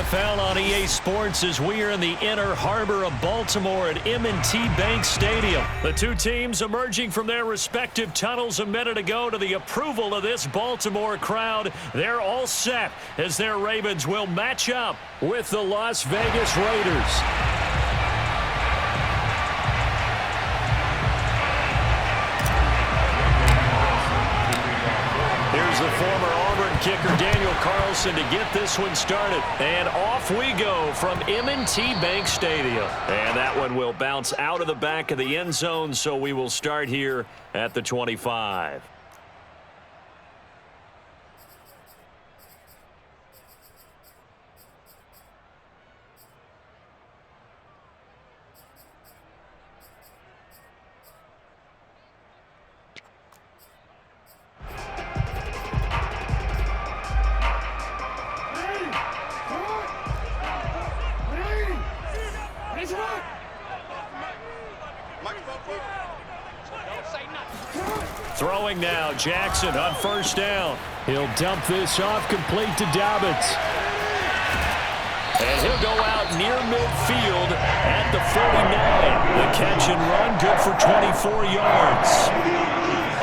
NFL on EA Sports as we are in the inner harbor of Baltimore at M&T Bank Stadium. The two teams emerging from their respective tunnels a minute ago to the approval of this Baltimore crowd. They're all set as their Ravens will match up with the Las Vegas Raiders. Here's the former Auburn kicker Daniel Carlson to get this one started. And off we go from M&T Bank Stadium. And that one will bounce out of the back of the end zone, so we will start here at the 25. Throwing now, Jackson on first down. He'll dump this off, complete to Dobbins. And he'll go out near midfield at the 49. The catch and run, good for 24 yards.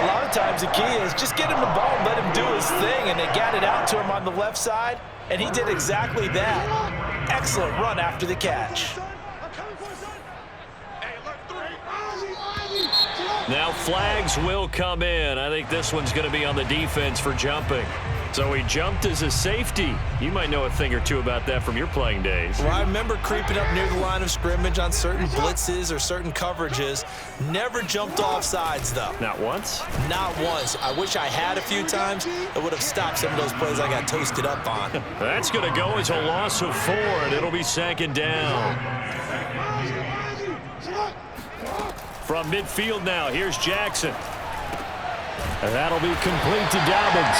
A lot of times the key is just get him the ball and let him do his thing, and they got it out to him on the left side, and he did exactly that. Excellent run after the catch. Now flags will come in. I think this one's going to be on the defense for jumping. So he jumped as a safety. You might know a thing or two about that from your playing days. Well, I remember creeping up near the line of scrimmage on certain blitzes or certain coverages. Never jumped off sides, though. Not once? Not once. I wish I had a few times. It would have stopped some of those plays I got toasted up on. That's going to go as a loss of 4, and it'll be second down. From midfield now, here's Jackson. And that'll be complete to Dobbins.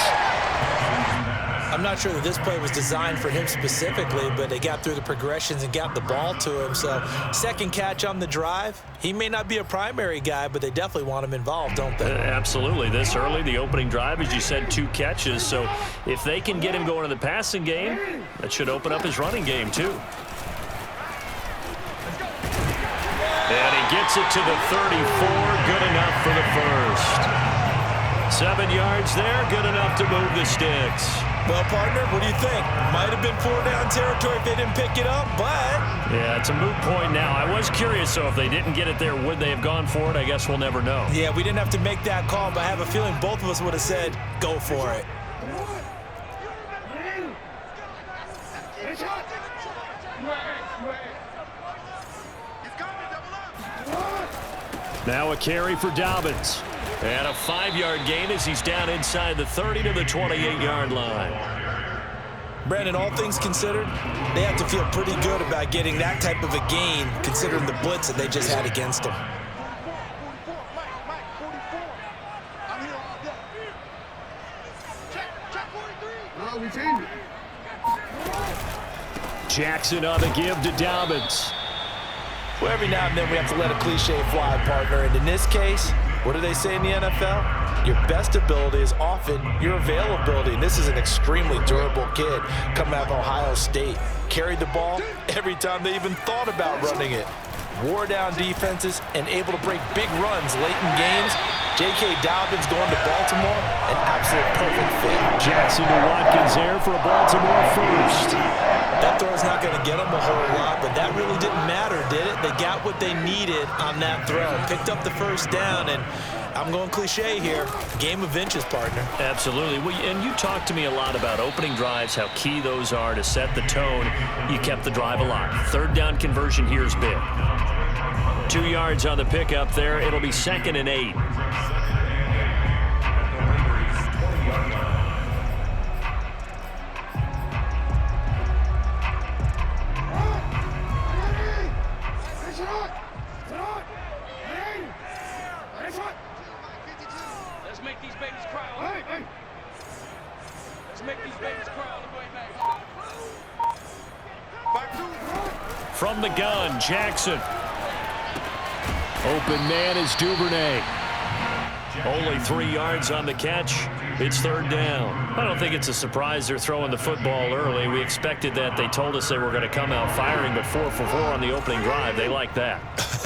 I'm not sure that this play was designed for him specifically, but they got through the progressions and got the ball to him. So second catch on the drive. He may not be a primary guy, but they definitely want him involved, don't they? Absolutely. This early, the opening drive, as you said, 2 catches. So if they can get him going in the passing game, that should open up his running game too. And he gets it to the 34, good enough for the first. 7 yards there, good enough to move the sticks. Well, partner, what do you think? Might have been 4-down territory if they didn't pick it up, but... Yeah, it's a moot point now. I was curious, so if they didn't get it there, would they have gone for it? I guess we'll never know. Yeah, we didn't have to make that call, but I have a feeling both of us would have said, go for it. Now a carry for Dobbins. And a 5-yard gain as he's down inside the 30 to the 28-yard line. Brandon, all things considered, they have to feel pretty good about getting that type of a gain considering the blitz that they just had against them. Jackson on the give to Dobbins. Well, every now and then we have to let a cliche fly, partner. And in this case, what do they say in the NFL? Your best ability is often your availability. And this is an extremely durable kid coming out of Ohio State. Carried the ball every time they even thought about running it. Wore down defenses and able to break big runs late in games. J.K. Dobbins going to Baltimore, an absolute perfect fit. Jackson to Watkins there for a Baltimore first. That throw's not going to get them a whole lot, but that really didn't matter, did it? They got what they needed on that throw. Picked up the first down, and I'm going cliche here. Game of inches, partner. Absolutely. Well, and you talked to me a lot about opening drives, how key those are to set the tone. You kept the drive alive. 3rd down conversion here is big. 2 yards on the pickup there. It'll be 2nd and 8. From the gun, Jackson. Open man is Duvernay. Only 3 yards on the catch. It's third down. I don't think it's a surprise they're throwing the football early. We expected that. They told us they were going to come out firing, but 4 for 4 on the opening drive. They like that.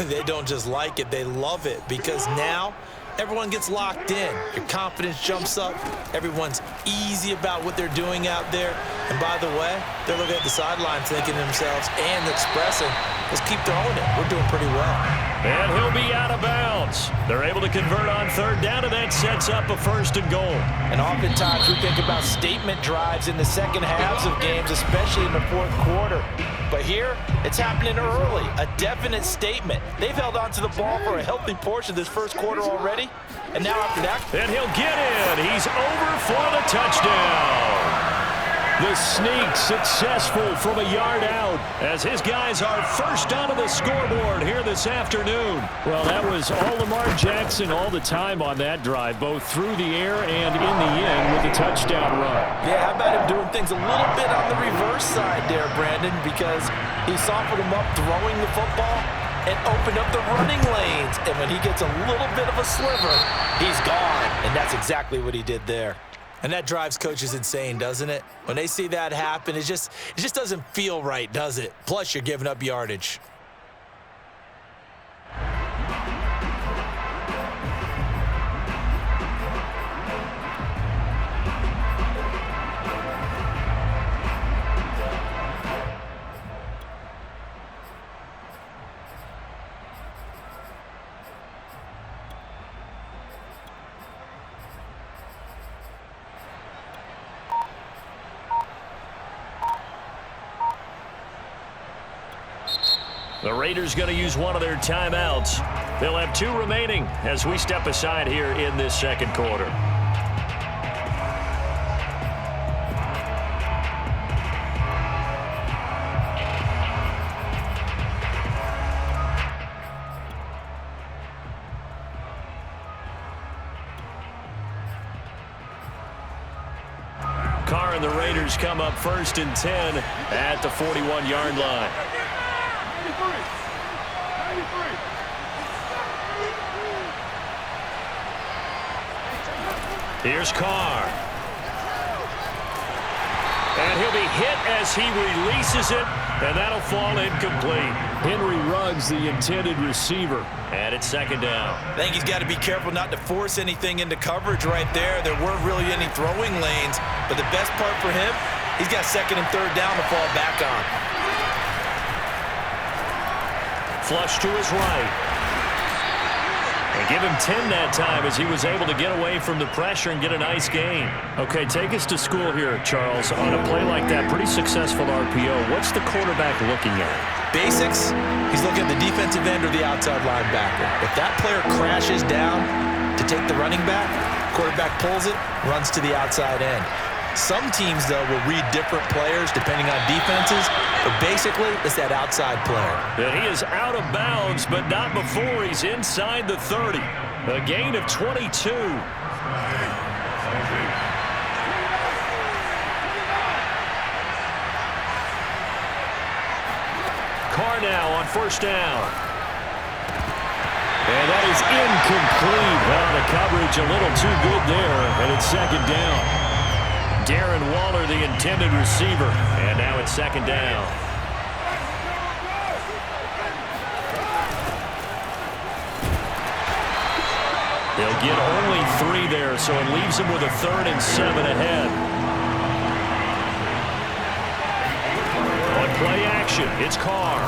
They don't just like it. They love it because now everyone gets locked in. Your confidence jumps up. Everyone's easy about what they're doing out there. And by the way, they're looking at the sidelines thinking to themselves and expressing, let's keep throwing it. We're doing pretty well. And he'll be out of bounds. They're able to convert on third down, and that sets up a first and goal. And oftentimes we think about statement drives in the second halves of games, especially in the fourth quarter. But here, it's happening early, a definite statement. They've held on to the ball for a healthy portion of this first quarter already. And now after that, and he'll get in. He's over for the touchdown. The sneak successful from a yard out as his guys are first onto the scoreboard here this afternoon. Well, that was all Lamar Jackson all the time on that drive, both through the air and in the end with a touchdown run. Yeah, how about him doing things a little bit on the reverse side there, Brandon, because he softened him up throwing the football and opened up the running lanes. And when he gets a little bit of a sliver, he's gone. And that's exactly what he did there. And that drives coaches insane, doesn't it? When they see that happen, it just doesn't feel right, does it? Plus, you're giving up yardage. The Raiders going to use one of their timeouts. They'll have 2 remaining as we step aside here in this second quarter. Carr and the Raiders come up first and 10 at the 41-yard line. Here's Carr. And he'll be hit as he releases it, and that'll fall incomplete. Henry Ruggs, the intended receiver. And it's second down. I think he's got to be careful not to force anything into coverage right there. There weren't really any throwing lanes, but the best part for him, he's got second and third down to fall back on. Flush to his right. And give him 10 that time as he was able to get away from the pressure and get a nice gain. Okay, take us to school here, Charles. On a play like that, pretty successful RPO. What's the quarterback looking at? Basics. He's looking at the defensive end or the outside linebacker. If that player crashes down to take the running back, quarterback pulls it, runs to the outside end. Some teams, though, will read different players depending on defenses, but basically, it's that outside player. And he is out of bounds, but not before he's inside the 30. A gain of 22. Carr now on first down. And that is incomplete. Well, the coverage a little too good there, and it's second down. Darren Waller, the intended receiver. And now it's second down. They'll get only 3 there, so it leaves them with a 3rd and 7 ahead. On play action, it's Carr.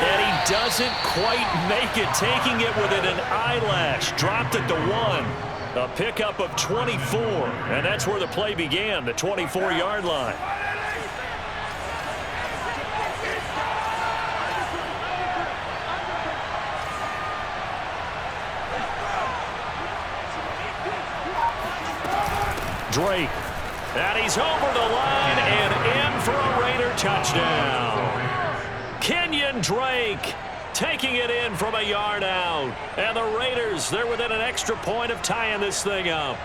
And he doesn't quite make it, taking it within an eyelash. Dropped it to 1. A pickup of 24, and that's where the play began, the 24-yard line. Drake, and he's over the line and in for a Raider touchdown. Kenyon Drake taking it in from a yard out. And the Raiders, they're within an extra point of tying this thing up.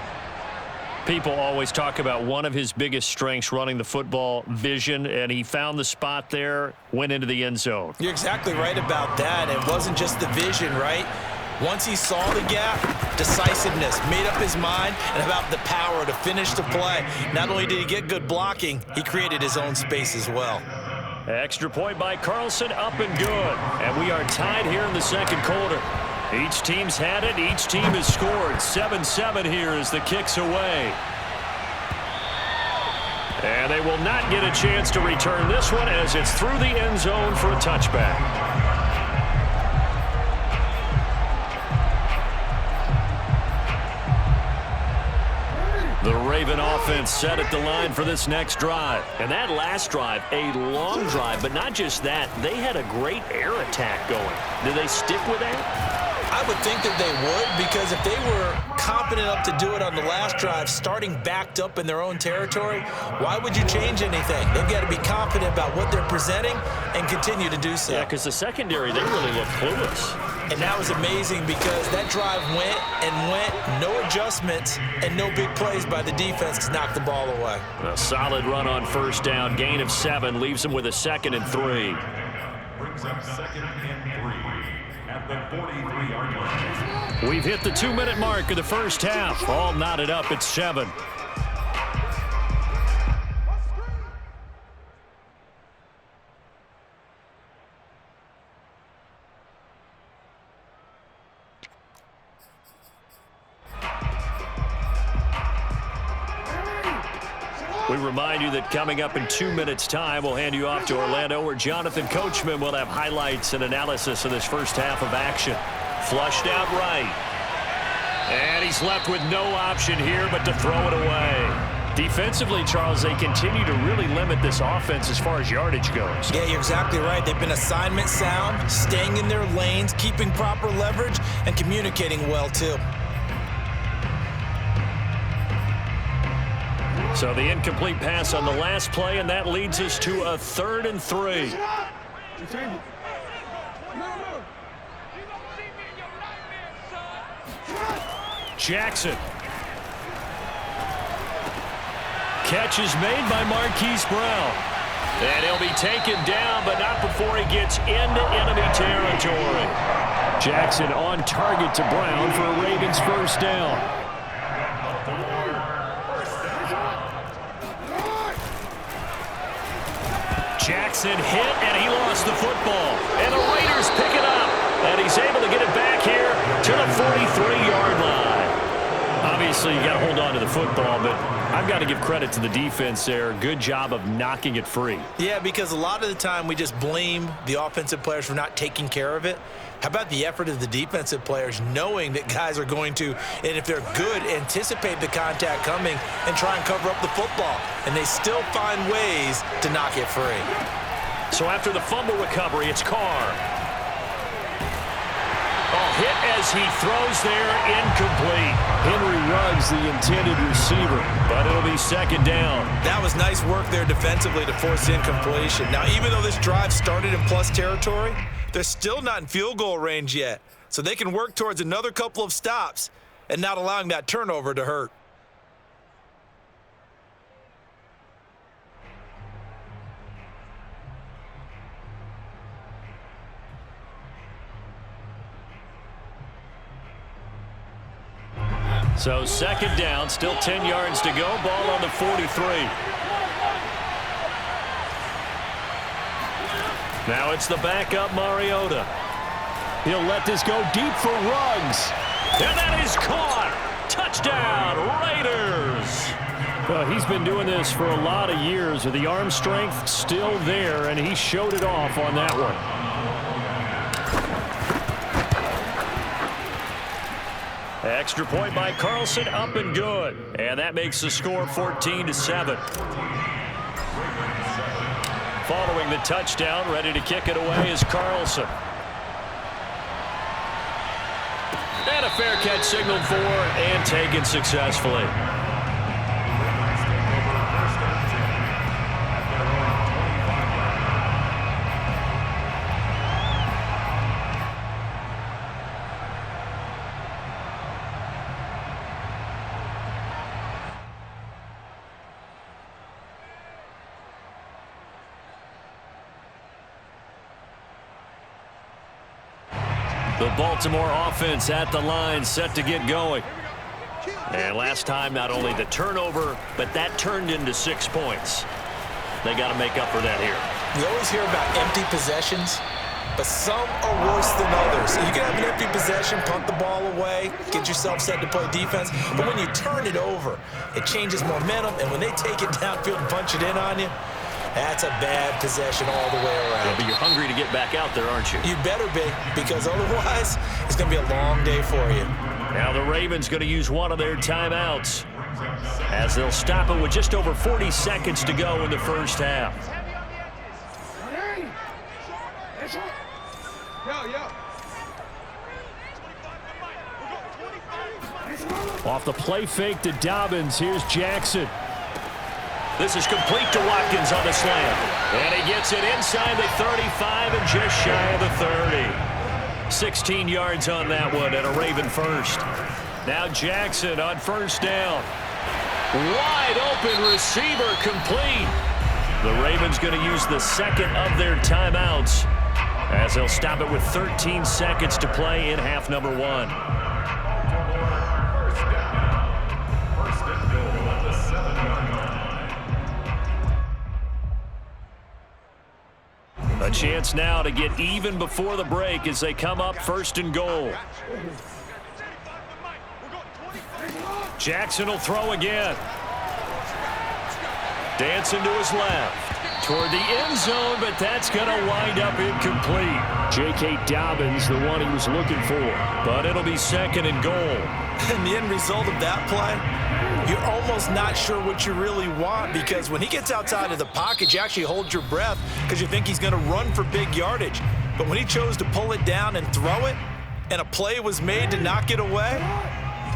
People always talk about one of his biggest strengths, running the football, vision, and he found the spot there, went into the end zone. You're exactly right about that. It wasn't just the vision, right? Once he saw the gap, decisiveness, made up his mind, and about the power to finish the play. Not only did he get good blocking, he created his own space as well. Extra point by Carlson, up and good. And we are tied here in the second quarter. Each team's had it. Each team has scored. 7-7 here as the kick's away. And they will not get a chance to return this one as it's through the end zone for a touchback. The Raven offense set at the line for this next drive. And that last drive, a long drive, but not just that. They had a great air attack going. Do they stick with that? I would think that they would, because if they were confident enough to do it on the last drive, starting backed up in their own territory, why would you change anything? They've got to be confident about what they're presenting and continue to do so. Yeah, because the secondary, they really look clueless. And that was amazing because that drive went and went, no adjustments, and no big plays by the defense to knock the ball away. A solid run on first down, gain of 7, leaves them with a 2nd and 3. Brings up 2nd and 3 at the 43-yard line. We've hit the 2-minute mark of the first half. All knotted up at 7. We remind you that coming up in 2 minutes' time, we'll hand you off to Orlando, where Jonathan Coachman will have highlights and analysis of this first half of action. Flushed out right. And he's left with no option here but to throw it away. Defensively, Charles, they continue to really limit this offense as far as yardage goes. Yeah, you're exactly right. They've been assignment sound, staying in their lanes, keeping proper leverage, and communicating well, too. So the incomplete pass on the last play, and that leads us to a 3rd and 3. Jackson. Catch is made by Marquise Brown. And he'll be taken down, but not before he gets into enemy territory. Jackson on target to Brown for a Ravens first down. Jackson hit, and he lost the football. And the Raiders pick it up. And he's able to get it back here to the 43-yard line. Obviously, you got to hold on to the football, but I've got to give credit to the defense there. Good job of knocking it free. Yeah, because a lot of the time we just blame the offensive players for not taking care of it. How about the effort of the defensive players knowing that guys are going to, and if they're good, anticipate the contact coming and try and cover up the football. And they still find ways to knock it free. So after the fumble recovery, it's Carr. Hit as he throws there, incomplete. Henry Ruggs, the intended receiver, but it'll be 2nd down. That was nice work there defensively to force incompletion. Now, even though this drive started in plus territory, they're still not in field goal range yet. So they can work towards another couple of stops and not allowing that turnover to hurt. So 2nd down, still 10 yards to go. Ball on the 43. Now it's the backup Mariota. He'll let this go deep for Ruggs. And that is caught. Touchdown, Raiders. Well, he's been doing this for a lot of years with the arm strength still there, and he showed it off on that one. Extra point by Carlson, up and good. And that makes the score 14-7. Following the touchdown, ready to kick it away is Carlson. And a fair catch signaled for and taken successfully. The Baltimore offense at the line, set to get going. And last time, not only the turnover, but that turned into 6 points. They got to make up for that here. You always hear about empty possessions, but some are worse than others. You can have an empty possession, punt the ball away, get yourself set to play defense, but when you turn it over, it changes momentum, and when they take it downfield and punch it in on you, that's a bad possession all the way around. Yeah, but you're hungry to get back out there, aren't you? You better be, because otherwise, it's going to be a long day for you. Now the Ravens going to use one of their timeouts as they'll stop it with just over 40 seconds to go in the first half. Off the play fake to Dobbins, here's Jackson. This is complete to Watkins on the slant. And he gets it inside the 35 and just shy of the 30. 16 yards on that one and a Raven first. Now Jackson on first down. Wide open receiver complete. The Ravens going to use the second of their timeouts as they'll stop it with 13 seconds to play in half number 1. A chance now to get even before the break as they come up first and goal. Jackson will throw again. Dancing to his left. Toward the end zone, but that's going to wind up incomplete. J.K. Dobbins, the one he was looking for. But it'll be second and goal. And the end result of that play, you're almost not sure what you really want, because when he gets outside of the pocket, you actually hold your breath because you think he's going to run for big yardage. But when he chose to pull it down and throw it, and a play was made to knock it away,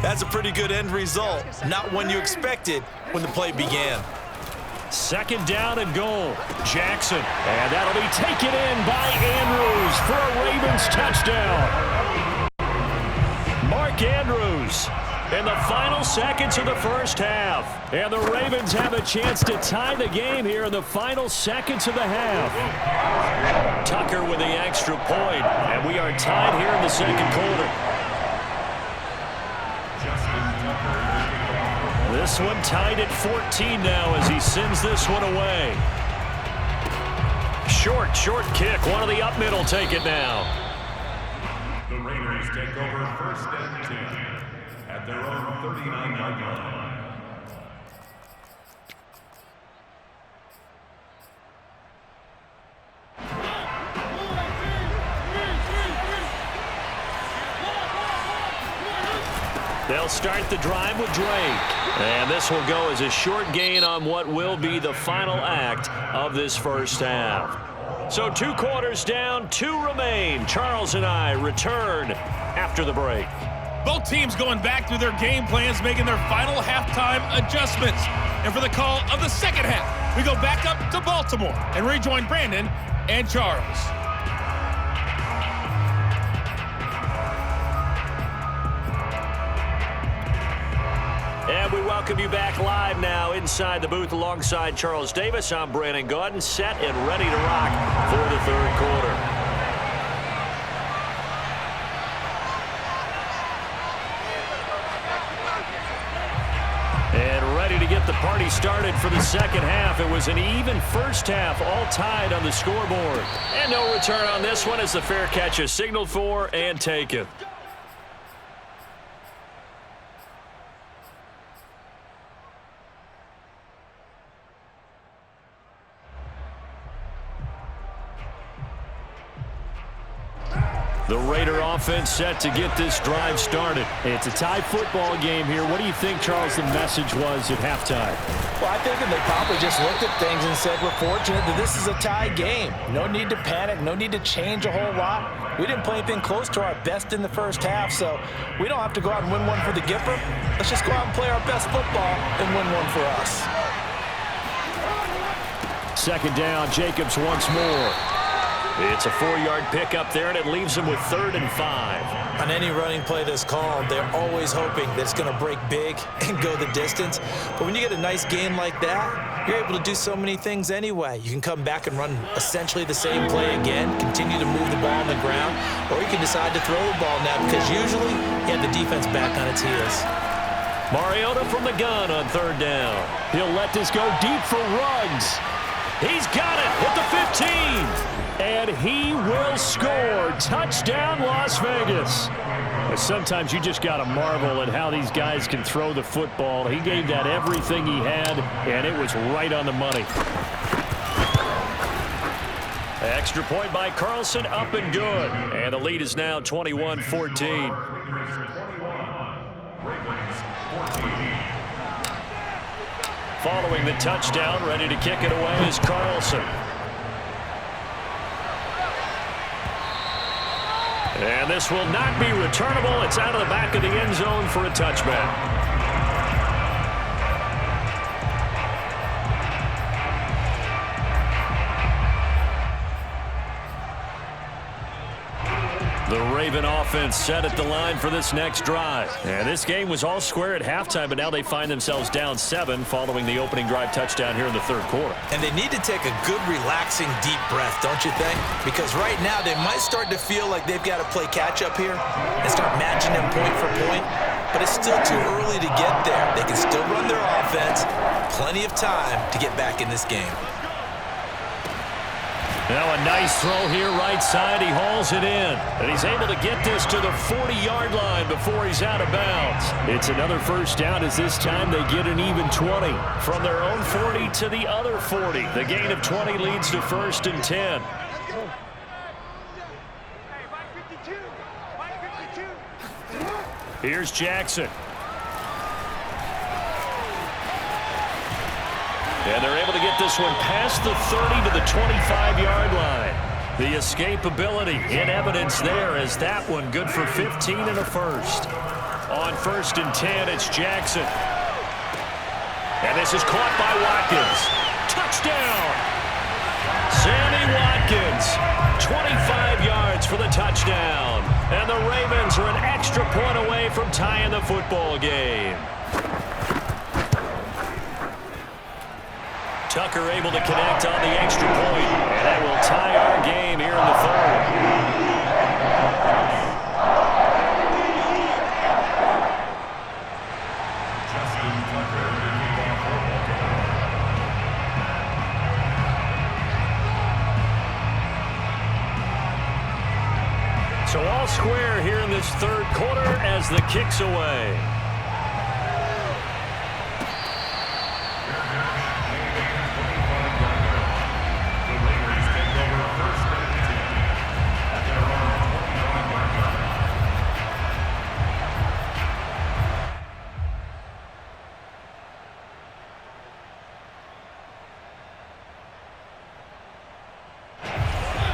that's a pretty good end result. Not one you expected when the play began. Second down and goal. Jackson. And that'll be taken in by Andrews for a Ravens touchdown. Mark Andrews in the final seconds of the first half. And the Ravens have a chance to tie the game here in the final seconds of the half. Tucker with the extra point. And we are tied here in the second quarter. This one tied at 14 now as he sends this one away. Short kick. One of the up middle take it now. The Raiders take over first and 10 at their own 39-yard line. They'll start the drive with Drake. And this will go as a short gain on what will be the final act of this first half. So 2 quarters down, 2 remain. Charles and I return after the break. Both teams going back through their game plans, making their final halftime adjustments. And for the call of the second half, we go back up to Baltimore and rejoin Brandon and Charles. And we welcome you back live now inside the booth alongside Charles Davis. I'm Brandon Gaudin, set and ready to rock for the third quarter. And ready to get the party started for the second half. It was an even first half, all tied on the scoreboard. And no return on this one as the fair catch is signaled for and taken. The Raider offense set to get this drive started. It's a tie football game here. What do you think, Charles, the message was at halftime? Well, I think they probably just looked at things and said, we're fortunate that this is a tie game. No need to panic. No need to change a whole lot. We didn't play anything close to our best in the first half, so we don't have to go out and win one for the Gipper. Let's just go out and play our best football and win one for us. Second down, Jacobs once more. It's a 4-yard pickup there, and it leaves them with 3rd and 5. On any running play that's called, they're always hoping that it's going to break big and go the distance. But when you get a nice game like that, you're able to do so many things anyway. You can come back and run essentially the same play again, continue to move the ball on the ground, or you can decide to throw the ball now because usually you have the defense back on its heels. Mariota from the gun on 3rd down. He'll let this go deep for Ruggs. He's got it at the 15. And he will score. Touchdown, Las Vegas. Sometimes you just got to marvel at how these guys can throw the football. He gave that everything he had, and it was right on the money. Extra point by Carlson, up and good. And the lead is now 21-14. Following the touchdown, ready to kick it away is Carlson. And this will not be returnable. It's out of the back of the end zone for a touchback. The Raven offense set at the line for this next drive. And this game was all square at halftime, but now they find themselves down 7 following the opening drive touchdown here in the 3rd quarter. And they need to take a good, relaxing, deep breath, don't you think? Because right now they might start to feel like they've got to play catch-up here and start matching them point for point. But it's still too early to get there. They can still run their offense. Plenty of time to get back in this game. Now a nice throw here right side. He hauls it in. And he's able to get this to the 40-yard line before he's out of bounds. It's another first down as this time they get an even 20. From their own 40 to the other 40. The gain of 20 leads to 1st and 10. Here's Jackson. And they're able to get this one past the 30 to the 25-yard line. The escapability in evidence there as that one good for 15 and a first. On 1st and 10, it's Jackson. And this is caught by Watkins. Touchdown! Sammy Watkins, 25 yards for the touchdown. And the Ravens are an extra point away from tying the football game. Tucker able to connect on the extra point, and that will tie our game here in the 3rd. So all square here in this 3rd quarter as the kick's away.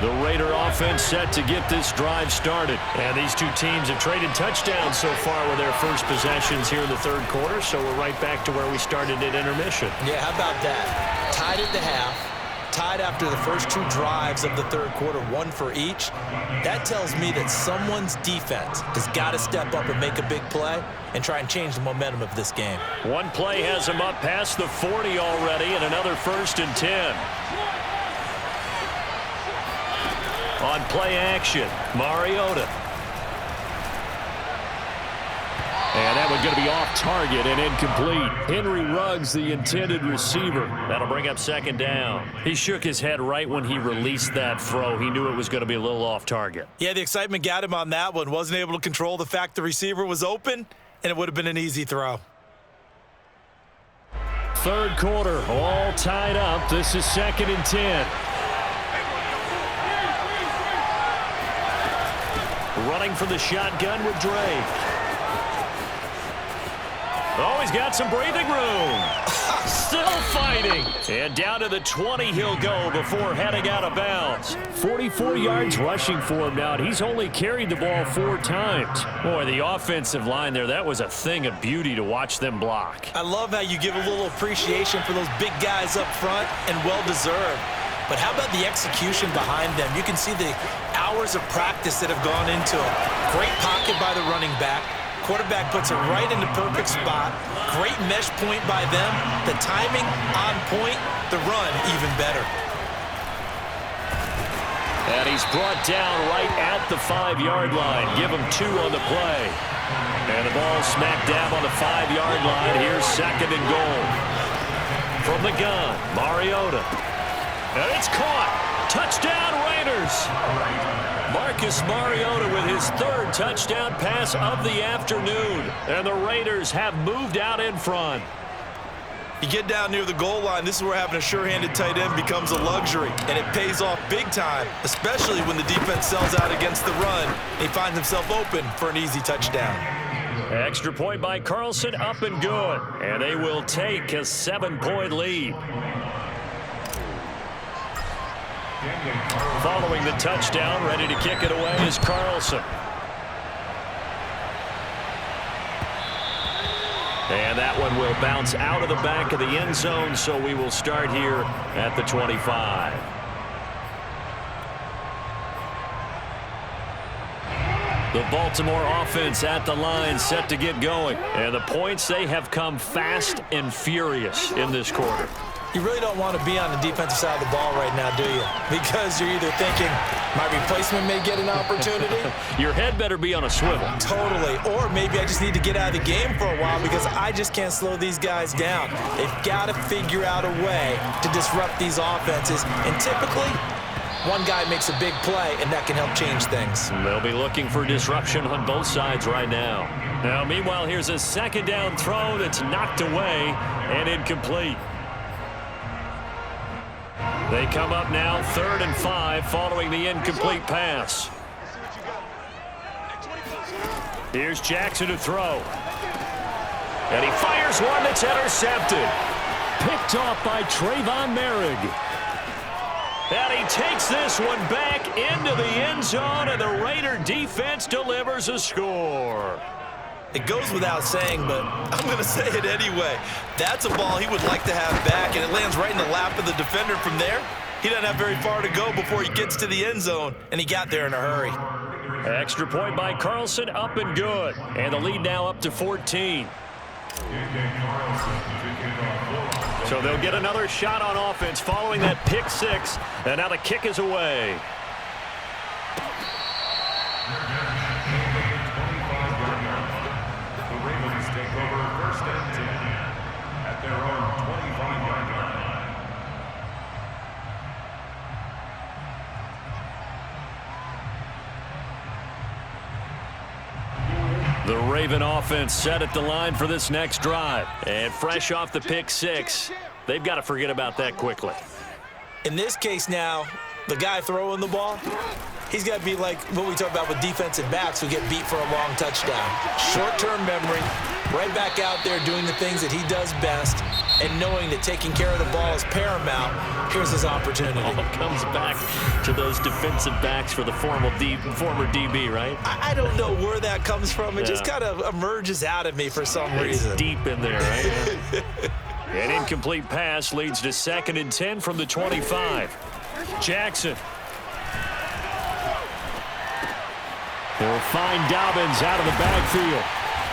The Raider offense set to get this drive started. And these two teams have traded touchdowns so far with their first possessions here in the 3rd quarter, so we're right back to where we started at intermission. Yeah, how about that? Tied at the half, tied after the first 2 drives of the 3rd quarter, 1 for each. That tells me that someone's defense has got to step up and make a big play and try and change the momentum of this game. One play has them up past the 40 already, and another 1st and 10. On play action, Mariota. And that one's going to be off target and incomplete. Henry Ruggs, the intended receiver. That'll bring up 2nd down. He shook his head right when he released that throw. He knew it was going to be a little off target. Yeah, the excitement got him on that one. Wasn't able to control the fact the receiver was open, and it would have been an easy throw. 3rd quarter, all tied up. This is 2nd and 10. Running for the shotgun with Drake. Oh, he's got some breathing room. Still fighting. And down to the 20 he'll go before heading out of bounds. 44 yards rushing for him now. He's only carried the ball 4 times. Boy, the offensive line there, that was a thing of beauty to watch them block. I love how you give a little appreciation for those big guys up front, and well-deserved. but how about the execution behind them? You can see the hours of practice that have gone into it. Great pocket by the running back. Quarterback puts it right in the perfect spot. Great mesh point by them. The timing on point. The run even better. And he's brought down right at the 5-yard line. Give him 2 on the play. And the ball smack dab on the 5-yard line. Here's 2nd and goal. From the gun, Mariota. And it's caught. Touchdown, Raiders. Marcus Mariota with his 3rd touchdown pass of the afternoon. And the Raiders have moved out in front. You get down near the goal line, this is where having a sure-handed tight end becomes a luxury, and it pays off big time, especially when the defense sells out against the run, and he finds himself open for an easy touchdown. Extra point by Carlson, up and good, and they will take a 7-point lead. Following the touchdown, ready to kick it away is Carlson. And that one will bounce out of the back of the end zone, so we will start here at the 25. The Baltimore offense at the line, set to get going. And the points, they have come fast and furious in this quarter. You really don't want to be on the defensive side of the ball right now, do you? Because you're either thinking, my replacement may get an opportunity. Your head better be on a swivel. Totally. Or maybe I just need to get out of the game for a while because I just can't slow these guys down. They've got to figure out a way to disrupt these offenses. And typically, one guy makes a big play, and that can help change things. They'll be looking for disruption on both sides right now. Now, meanwhile, here's a 2nd down throw that's knocked away and incomplete. They come up now 3rd and 5 following the incomplete pass. Here's Jackson to throw. And he fires one that's intercepted. Picked off by Trayvon Merrick. And he takes this one back into the end zone, and the Raider defense delivers a score. It goes without saying, but I'm going to say it anyway. That's a ball he would like to have back, and it lands right in the lap of the defender from there. He doesn't have very far to go before he gets to the end zone, and he got there in a hurry. Extra point by Carlson, up and good. And the lead now up to 14. So they'll get another shot on offense following that pick 6, and now the kick is away. The Raven offense set at the line for this next drive. And fresh off the pick 6, they've got to forget about that quickly. In this case now, the guy throwing the ball, he's got to be like what we talk about with defensive backs who get beat for a long touchdown. Short-term memory, right back out there doing the things that he does best, and knowing that taking care of the ball is paramount. Here's his opportunity. All comes back to those defensive backs for the former DB, right? I don't know where that comes from. It just kind of emerges out of me for some reason. It's deep in there, right? An incomplete pass leads to 2nd and 10 from the 25. Jackson. They'll find Dobbins out of the backfield.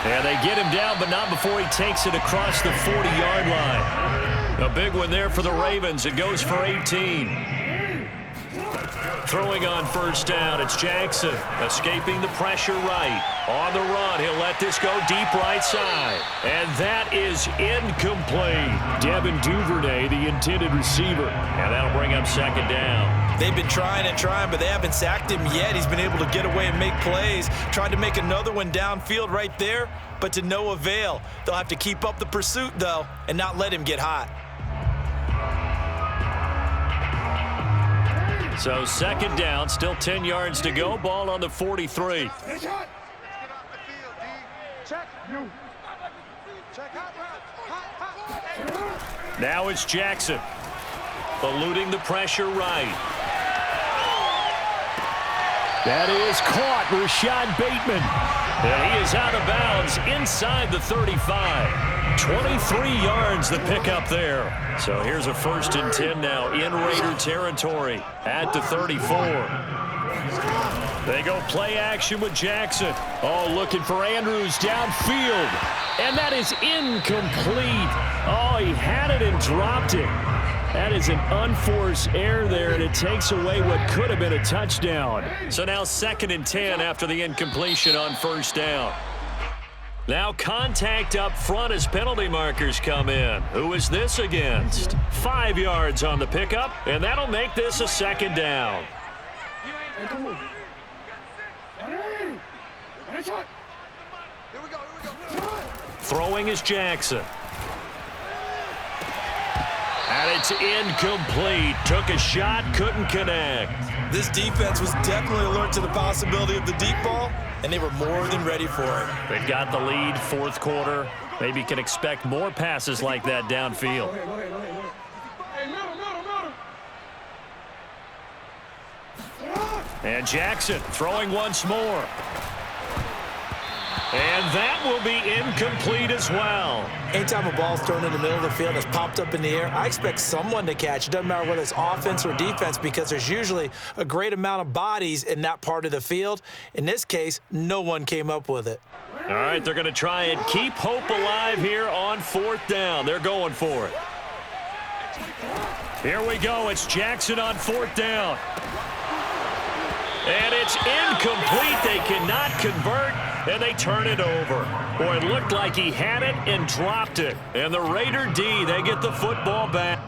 And they get him down, but not before he takes it across the 40-yard line. A big one there for the Ravens. It goes for 18. Throwing on 1st down, it's Jackson. Escaping the pressure right. On the run, he'll let this go deep right side. And that is incomplete. Devin Duvernay, the intended receiver. And that'll bring up 2nd down. They've been trying and trying, but they haven't sacked him yet. He's been able to get away and make plays. Tried to make another one downfield right there, but to no avail. They'll have to keep up the pursuit, though, and not let him get hot. So 2nd down, still 10 yards to go. Ball on the 43. Now it's Jackson. Eluding the pressure right. That is caught, Rashad Bateman. And he is out of bounds inside the 35. 23 yards the pickup there. So here's a 1st and 10 now in Raider territory at the 34. They go play action with Jackson. Oh, looking for Andrews downfield. And that is incomplete. Oh, he had it and dropped it. That is an unforced error there, and it takes away what could have been a touchdown. So now 2nd and 10 after the incompletion on 1st down. Now contact up front as penalty markers come in. Who is this against? 5 yards on the pickup, and that'll make this a 2nd down. Throwing is Jackson. And it's incomplete. Took a shot, couldn't connect. This defense was definitely alert to the possibility of the deep ball, and they were more than ready for it. They've got the lead, 4th quarter. Maybe can expect more passes like that downfield. And Jackson throwing once more. And that will be incomplete as well. Anytime a ball's thrown in the middle of the field and it's popped up in the air, I expect someone to catch. It doesn't matter whether it's offense or defense, because there's usually a great amount of bodies in that part of the field. In this case, no one came up with it. All right, they're going to try and keep hope alive here on 4th down. They're going for it. Here we go. It's Jackson on 4th down. And it's incomplete. They cannot convert, and they turn it over. Boy, it looked like he had it and dropped it. And the Raider D, they get the football back.